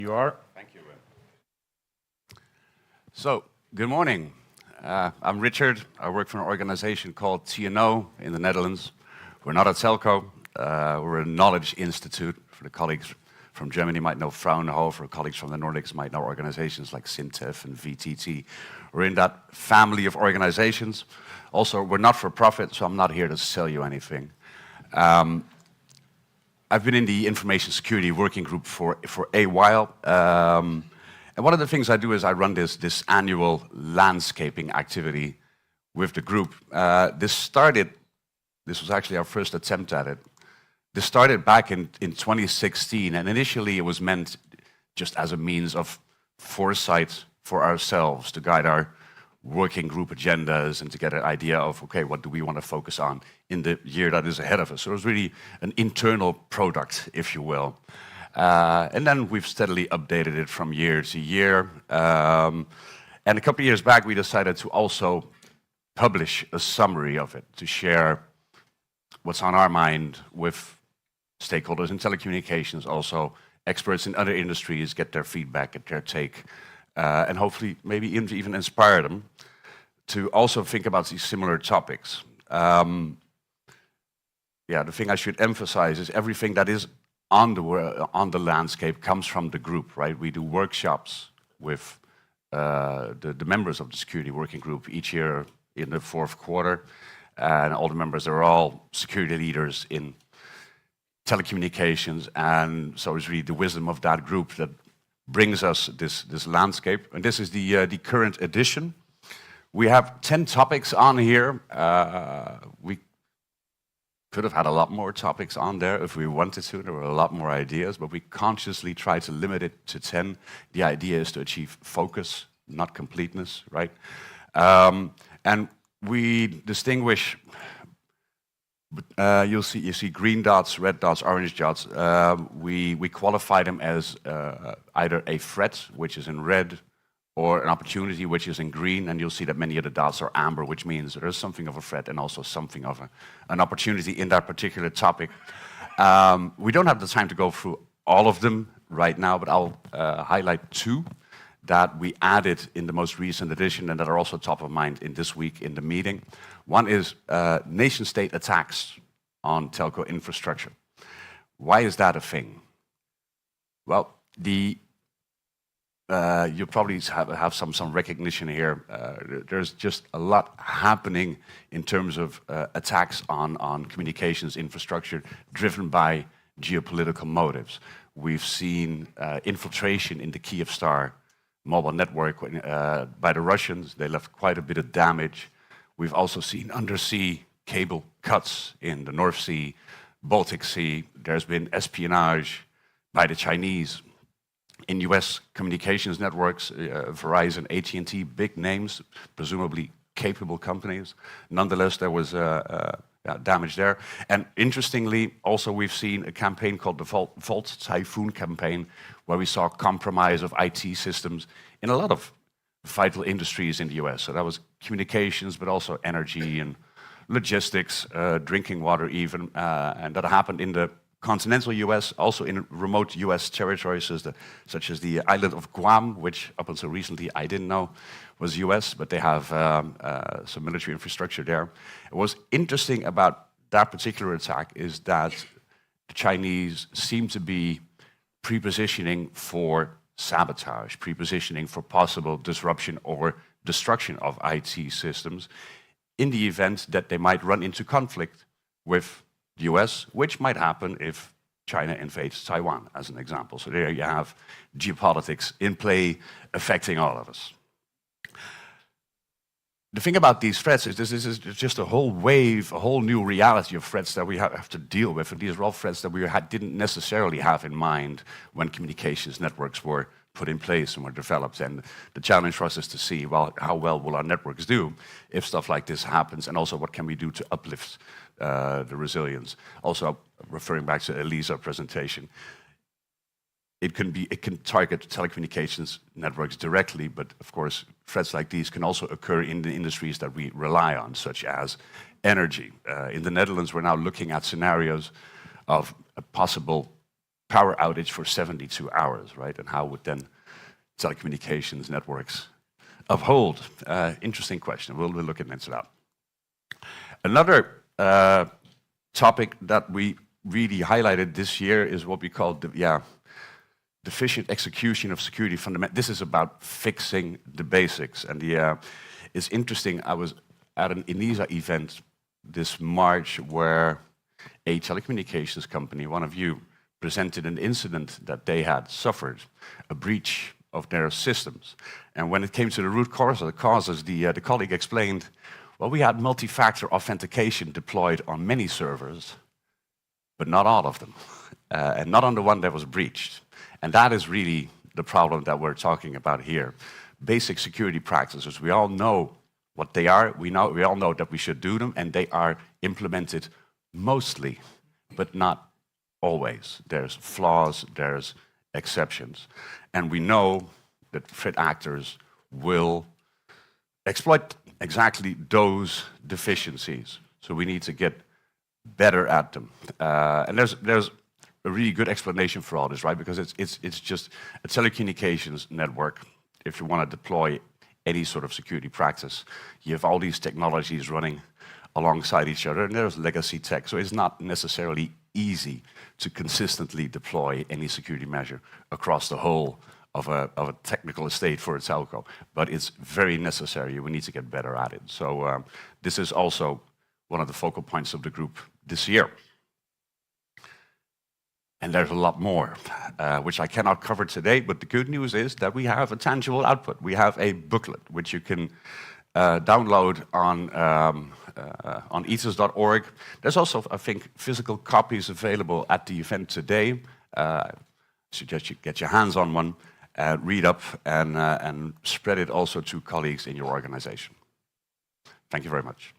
You are. Thank you. So, good morning. I'm Richard. I work for an organization called TNO in the Netherlands. We're not a telco. We're a knowledge institute. For the colleagues from Germany might know Fraunhofer. Colleagues from the Nordics might know organizations like Sintef and VTT. We're in that family of organizations. Also, we're not for profit, so I'm not here to sell you anything. I've been in the information security working group for a while. And one of the things I do is I run this annual landscaping activity with the group. This was actually our first attempt at it. This started back in 2016, and initially it was meant just as a means of foresight for ourselves to guide our working group agendas and to get an idea of, okay, what do we want to focus on in the year that is ahead of us. So it was really an internal product, if you will. And then we've steadily updated it from year to year. And a couple of years back, we decided to also publish a summary of it, to share what's on our mind with stakeholders in telecommunications, also experts in other industries, get their feedback, get their take, and hopefully maybe even inspire them to also think about these similar topics. The thing I should emphasize is everything that is on the landscape comes from the group, right? We do workshops with the members of the security working group each year in the fourth quarter, and all the members are all security leaders in telecommunications, and so it's really the wisdom of that group that brings us this landscape. And this is the current edition. We have 10 topics on here. We could have had a lot more topics on there if we wanted to. There were a lot more ideas, but we consciously try to limit it to 10. The idea is to achieve focus, not completeness, right? And we distinguish. You see green dots, red dots, orange dots. We qualify them as either a threat, which is in red, or an opportunity, which is in green. And you'll see that many of the dots are amber, which means there is something of a threat and also something of an opportunity in that particular topic. We don't have the time to go through all of them right now, but I'll highlight two that we added in the most recent edition and that are also top of mind in this week in the meeting. One is nation-state attacks on telco infrastructure. Why is that a thing? Well, you probably have some recognition here. There's just a lot happening in terms of attacks on communications infrastructure driven by geopolitical motives. We've seen infiltration in the Kyivstar mobile network by the Russians. They left quite a bit of damage. We've also seen undersea cable cuts in the North Sea, Baltic Sea. There's been espionage by the Chinese in US communications networks, Verizon, AT&T, big names, presumably capable companies. Nonetheless, there was damage there. And interestingly, also we've seen a campaign called the Volt Typhoon campaign, where we saw compromise of IT systems in a lot of vital industries in the US. So that was communications, but also energy and logistics, drinking water even. And that happened in the continental US, also in remote US territories, such as the island of Guam, which up until recently I didn't know was US, but they have some military infrastructure there. What's interesting about that particular attack is that the Chinese seem to be pre-positioning for sabotage, pre-positioning for possible disruption or destruction of IT systems in the event that they might run into conflict with the US, which might happen if China invades Taiwan, as an example. So there you have geopolitics in play affecting all of us. The thing about these threats is this is just a whole wave, a whole new reality of threats that we have to deal with. And these are all threats that we didn't necessarily have in mind when communications networks were put in place and were developed. And the challenge for us is to see, well, how well will our networks do if stuff like this happens? And also, what can we do to uplift the resilience? Also, referring back to Elisa's presentation, it can target telecommunications networks directly, but of course, threats like these can also occur in the industries that we rely on, such as energy. In the Netherlands, we're now looking at scenarios of a possible power outage for 72 hours, right? And how would then telecommunications networks uphold? Interesting question. We'll be looking into that. Another topic that we really highlighted this year is what we call deficient execution of security fundamentals. This is about fixing the basics. And it's interesting, I was at an ENISA event this March where a telecommunications company, one of you, presented an incident that they had suffered, a breach of their systems. And when it came to the root causes, the colleague explained, well, we had multi-factor authentication deployed on many servers, but not all of them, and not on the one that was breached. And that is really the problem that we're talking about here. Basic security practices, we all know what they are, we all know that we should do them, and they are implemented mostly, but not always. There's flaws, there's exceptions. And we know that threat actors will exploit exactly those deficiencies. So we need to get better at them. And there's a really good explanation for all this, right? Because it's just a telecommunications network. If you want to deploy any sort of security practice, you have all these technologies running alongside each other, and there's legacy tech. So it's not necessarily easy to consistently deploy any security measure across the whole of a technical estate for a telco. But it's very necessary. We need to get better at it. So this is also one of the focal points of the group this year. And there's a lot more, which I cannot cover today, but the good news is that we have a tangible output. We have a booklet, which you can download on ETIS.org. There's also, I think, physical copies available at the event today. I suggest you get your hands on one, read up, and spread it also to colleagues in your organization. Thank you very much.